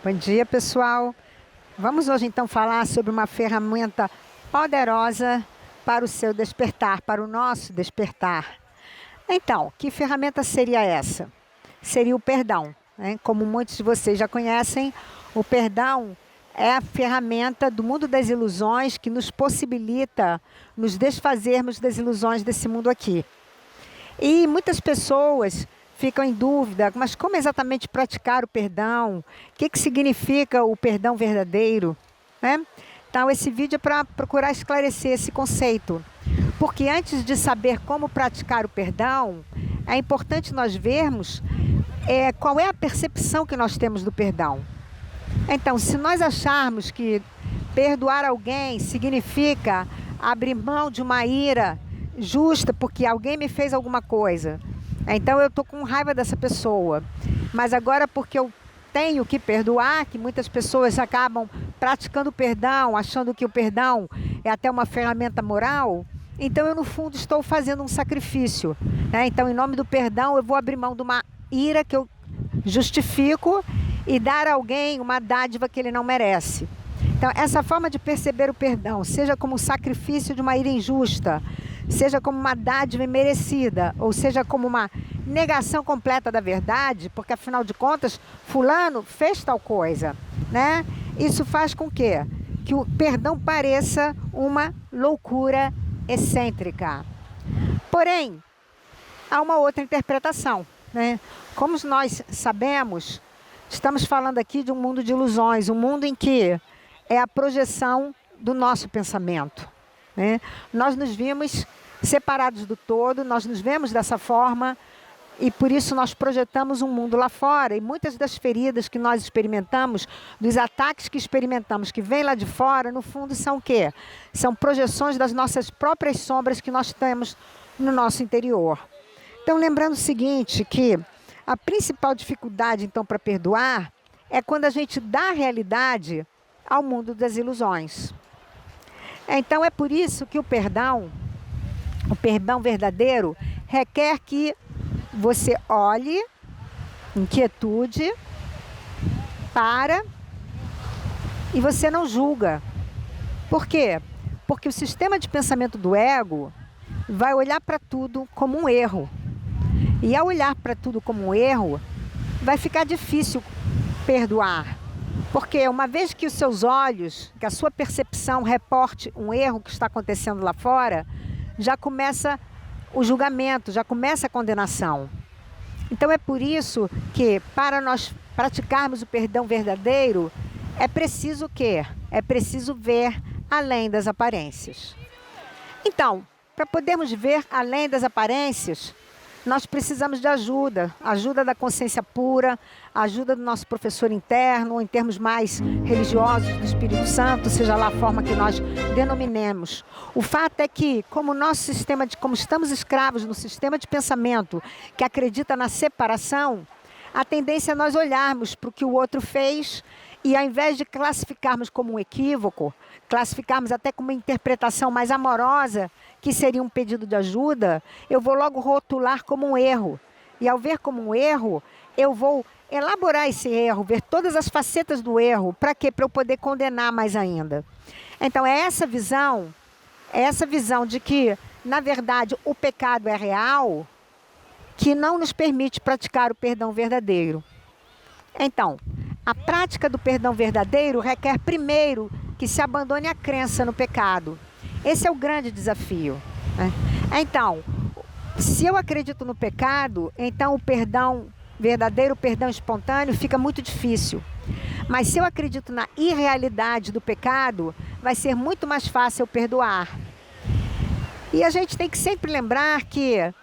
Bom dia, pessoal. Vamos hoje então falar sobre uma ferramenta poderosa para o seu despertar, para o nosso despertar. Então, que ferramenta seria essa? Seria o perdão, né? Como muitos de vocês já conhecem, o perdão é a ferramenta do mundo das ilusões que nos possibilita nos desfazermos das ilusões desse mundo aqui. E muitas pessoas ficam em dúvida, mas como exatamente praticar o perdão? O que significa o perdão verdadeiro? Né? Então, esse vídeo é para procurar esclarecer esse conceito. Porque antes de saber como praticar o perdão, é importante nós vermos qual é a percepção que nós temos do perdão. Então, se nós acharmos que perdoar alguém significa abrir mão de uma ira justa porque alguém me fez alguma coisa, então eu estou com raiva dessa pessoa, mas agora porque eu tenho que perdoar, que muitas pessoas acabam praticando o perdão, achando que o perdão é até uma ferramenta moral, então eu no fundo estou fazendo um sacrifício, né? Então, em nome do perdão, eu vou abrir mão de uma ira que eu justifico e dar a alguém uma dádiva que ele não merece. Então, essa forma de perceber o perdão, seja como um sacrifício de uma ira injusta, seja como uma dádiva imerecida, ou seja como uma negação completa da verdade, porque afinal de contas, fulano fez tal coisa, né? Isso faz com que o perdão pareça uma loucura excêntrica. Porém, há uma outra interpretação, né? Como nós sabemos, estamos falando aqui de um mundo de ilusões, um mundo em que é a projeção do nosso pensamento, né? Nós nos vimos separados do todo, nós nos vemos dessa forma e por isso nós projetamos um mundo lá fora. E muitas das feridas que nós experimentamos, dos ataques que experimentamos, que vêm lá de fora, no fundo são o quê? São projeções das nossas próprias sombras que nós temos no nosso interior. Então, lembrando o seguinte, que a principal dificuldade, então, para perdoar é quando a gente dá realidade ao mundo das ilusões. Então, é por isso que o perdão verdadeiro, requer que você olhe em quietude, e você não julga. Por quê? Porque o sistema de pensamento do ego vai olhar para tudo como um erro. E ao olhar para tudo como um erro, vai ficar difícil perdoar. Porque uma vez que os seus olhos, que a sua percepção reporte um erro que está acontecendo lá fora, já começa o julgamento, já começa a condenação. Então é por isso que para nós praticarmos o perdão verdadeiro, é preciso o quê? É preciso ver além das aparências. Então, para podermos ver além das aparências, nós precisamos de ajuda da consciência pura, ajuda do nosso professor interno, em termos mais religiosos, do Espírito Santo, seja lá a forma que nós denominemos. O fato é que, como estamos escravos no sistema de pensamento que acredita na separação, a tendência é nós olharmos para o que o outro fez e, ao invés de classificarmos como um equívoco, classificarmos até como uma interpretação mais amorosa, que seria um pedido de ajuda, eu vou logo rotular como um erro. E ao ver como um erro, eu vou elaborar esse erro, ver todas as facetas do erro. Para quê? Para eu poder condenar mais ainda. Então, é essa visão de que, na verdade, o pecado é real, que não nos permite praticar o perdão verdadeiro. Então, a prática do perdão verdadeiro requer primeiro que se abandone a crença no pecado. Esse é o grande desafio, né? Então, se eu acredito no pecado, então o perdão verdadeiro, o perdão espontâneo, fica muito difícil. Mas se eu acredito na irrealidade do pecado, vai ser muito mais fácil eu perdoar. E a gente tem que sempre lembrar que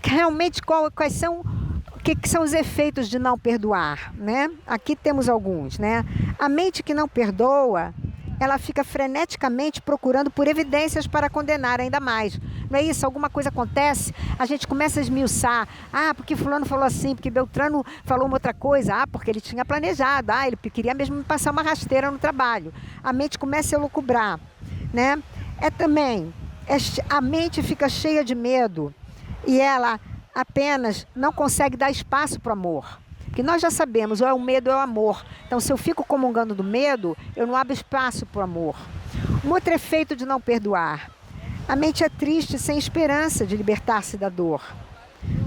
realmente quais são... O que são os efeitos de não perdoar, né? Aqui temos alguns, né? A mente que não perdoa, ela fica freneticamente procurando por evidências para condenar ainda mais. Não é isso? Alguma coisa acontece, a gente começa a esmiuçar. Ah, porque fulano falou assim, porque Beltrano falou uma outra coisa. Ah, porque ele tinha planejado. Ah, ele queria mesmo me passar uma rasteira no trabalho. A mente começa a elucubrar, né? A mente fica cheia de medo e ela apenas não consegue dar espaço para o amor. Porque nós já sabemos, ou é o medo ou é o amor. Então, se eu fico comungando do medo, eu não abro espaço para o amor. Um outro efeito de não perdoar. A mente é triste, sem esperança de libertar-se da dor.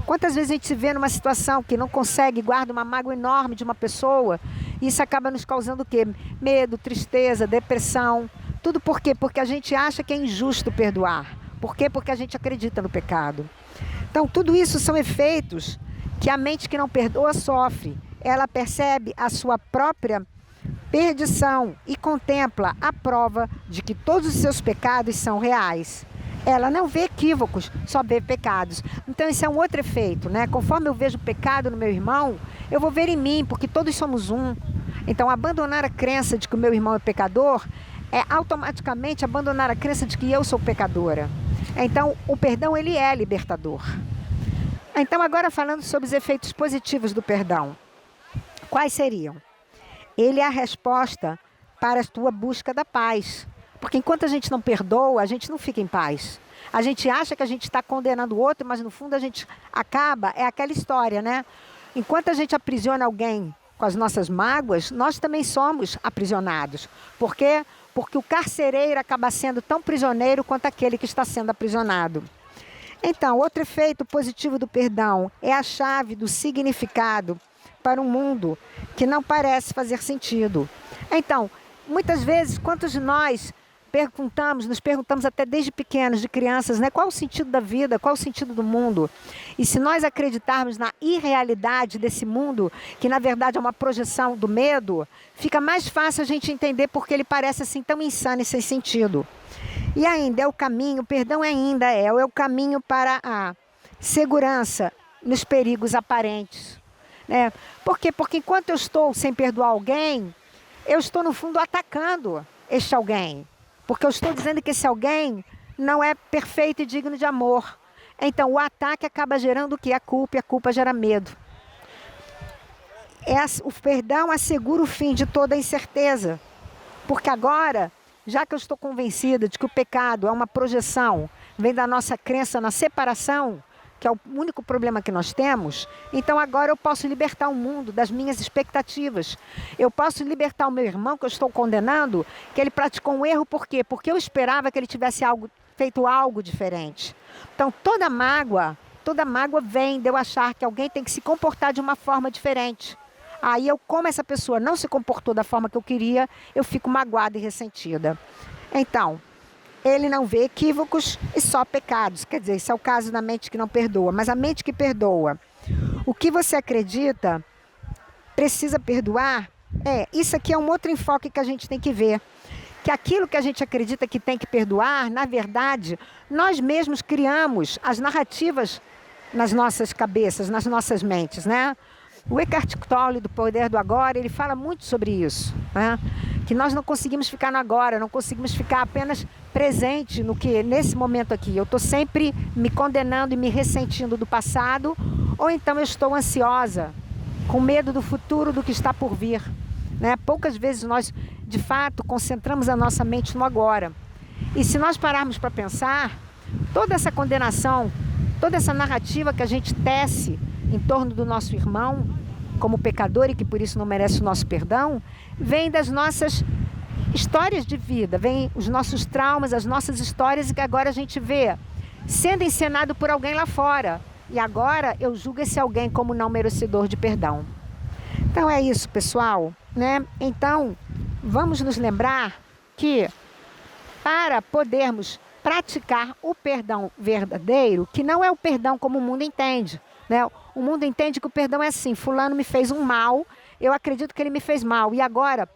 Quantas vezes a gente se vê numa situação que não consegue, guarda uma mágoa enorme de uma pessoa, e isso acaba nos causando o quê? Medo, tristeza, depressão. Tudo por quê? Porque a gente acha que é injusto perdoar. Por quê? Porque a gente acredita no pecado. Então, tudo isso são efeitos que a mente que não perdoa sofre. Ela percebe a sua própria perdição e contempla a prova de que todos os seus pecados são reais. Ela não vê equívocos, só vê pecados. Então, esse é um outro efeito, né? Conforme eu vejo o pecado no meu irmão, eu vou ver em mim, porque todos somos um. Então, abandonar a crença de que o meu irmão é pecador é automaticamente abandonar a crença de que eu sou pecadora. Então, o perdão, ele é libertador. Então, agora falando sobre os efeitos positivos do perdão. Quais seriam? Ele é a resposta para a tua busca da paz. Porque enquanto a gente não perdoa, a gente não fica em paz. A gente acha que a gente está condenando o outro, mas no fundo a gente acaba, é aquela história, né? Enquanto a gente aprisiona alguém com as nossas mágoas, nós também somos aprisionados. Por quê? Porque o carcereiro acaba sendo tão prisioneiro quanto aquele que está sendo aprisionado. Então, outro efeito positivo do perdão é a chave do significado para um mundo que não parece fazer sentido. Então, muitas vezes, quantos de nós nos perguntamos até desde pequenos, de crianças, né? Qual o sentido da vida, qual o sentido do mundo? E se nós acreditarmos na irrealidade desse mundo, que na verdade é uma projeção do medo, fica mais fácil a gente entender porque ele parece assim tão insano e sem sentido. E ainda é o caminho, perdão ainda é o caminho para a segurança nos perigos aparentes. Né? Por quê? Porque enquanto eu estou sem perdoar alguém, eu estou no fundo atacando este alguém. Porque eu estou dizendo que esse alguém não é perfeito e digno de amor. Então o ataque acaba gerando o quê? A culpa, e a culpa gera medo. O perdão assegura o fim de toda a incerteza. Porque agora, já que eu estou convencida de que o pecado é uma projeção, vem da nossa crença na separação, que é o único problema que nós temos, então agora eu posso libertar o mundo das minhas expectativas. Eu posso libertar o meu irmão, que eu estou condenando, que ele praticou um erro, por quê? Porque eu esperava que ele tivesse feito algo diferente. Então toda mágoa vem de eu achar que alguém tem que se comportar de uma forma diferente. Aí como essa pessoa não se comportou da forma que eu queria, eu fico magoada e ressentida. Então, ele não vê equívocos e só pecados. Quer dizer, esse é o caso da mente que não perdoa. Mas a mente que perdoa, o que você acredita precisa perdoar, isso aqui é um outro enfoque que a gente tem que ver. Que aquilo que a gente acredita que tem que perdoar, na verdade, nós mesmos criamos as narrativas nas nossas cabeças, nas nossas mentes, né? O Eckhart Tolle, do Poder do Agora, ele fala muito sobre isso, né? Que nós não conseguimos ficar no agora, não conseguimos ficar apenas presente no que nesse momento aqui. Eu estou sempre me condenando e me ressentindo do passado, ou então eu estou ansiosa, com medo do futuro, do que está por vir, né? Poucas vezes nós, de fato, concentramos a nossa mente no agora. E se nós pararmos para pensar, toda essa condenação, toda essa narrativa que a gente tece em torno do nosso irmão, como pecador e que por isso não merece o nosso perdão, vem das nossas histórias de vida, vem os nossos traumas, as nossas histórias, e que agora a gente vê sendo encenado por alguém lá fora. E agora eu julgo esse alguém como não merecedor de perdão. Então é isso, pessoal, né? Então, vamos nos lembrar que para podermos praticar o perdão verdadeiro, que não é o perdão como o mundo entende, né? O mundo entende que o perdão é assim: fulano me fez um mal, eu acredito que ele me fez mal, e agora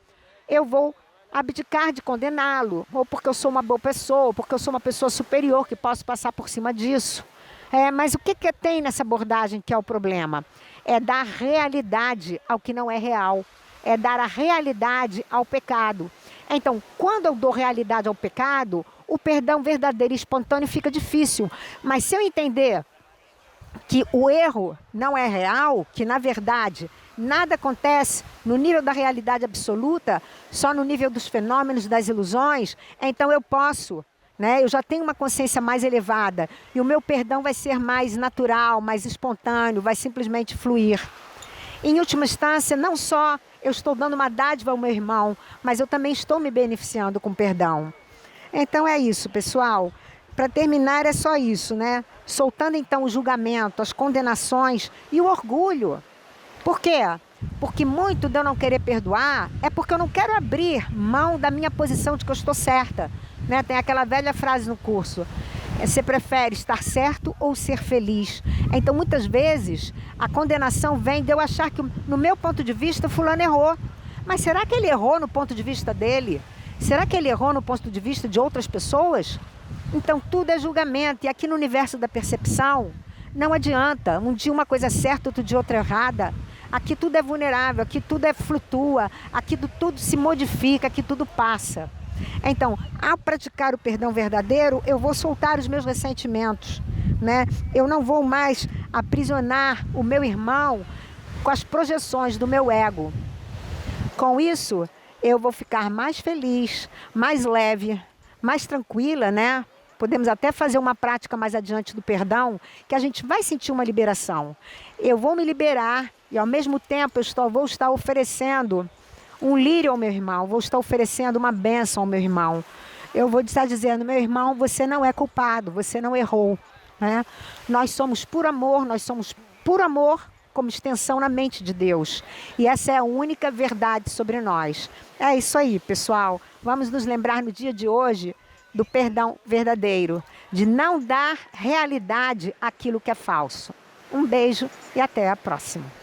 eu vou abdicar de condená-lo, ou porque eu sou uma boa pessoa, ou porque eu sou uma pessoa superior que posso passar por cima disso. Mas o que tem nessa abordagem que é o problema? É dar realidade ao que não é real, é dar a realidade ao pecado. Então, quando eu dou realidade ao pecado, o perdão verdadeiro e espontâneo fica difícil. Mas se eu entender que o erro não é real, que na verdade nada acontece no nível da realidade absoluta, só no nível dos fenômenos, das ilusões, então eu posso, né? Eu já tenho uma consciência mais elevada e o meu perdão vai ser mais natural, mais espontâneo, vai simplesmente fluir. Em última instância, não só eu estou dando uma dádiva ao meu irmão, mas eu também estou me beneficiando com perdão. Então é isso, pessoal. Para terminar, é só isso, né? Soltando então o julgamento, as condenações e o orgulho. Por quê? Porque muito de eu não querer perdoar é porque eu não quero abrir mão da minha posição de que eu estou certa, né? Tem aquela velha frase no curso: você prefere estar certo ou ser feliz? Então, muitas vezes, a condenação vem de eu achar que, no meu ponto de vista, fulano errou. Mas será que ele errou no ponto de vista dele? Será que ele errou no ponto de vista de outras pessoas? Então, tudo é julgamento. E aqui no universo da percepção, não adianta. Um dia uma coisa é certa, outro dia outra errada. Aqui tudo é vulnerável, aqui tudo flutua, aqui tudo se modifica, aqui tudo passa. Então, ao praticar o perdão verdadeiro, eu vou soltar os meus ressentimentos, né? Eu não vou mais aprisionar o meu irmão com as projeções do meu ego. Com isso, eu vou ficar mais feliz, mais leve, mais tranquila, né? Podemos até fazer uma prática mais adiante do perdão, que a gente vai sentir uma liberação. Eu vou me liberar e, ao mesmo tempo, vou estar oferecendo um lírio ao meu irmão, vou estar oferecendo uma bênção ao meu irmão. Eu vou estar dizendo: meu irmão, você não é culpado, você não errou, né? Nós somos puro amor como extensão na mente de Deus. E essa é a única verdade sobre nós. É isso aí, pessoal. Vamos nos lembrar no dia de hoje do perdão verdadeiro, de não dar realidade àquilo que é falso. Um beijo e até a próxima.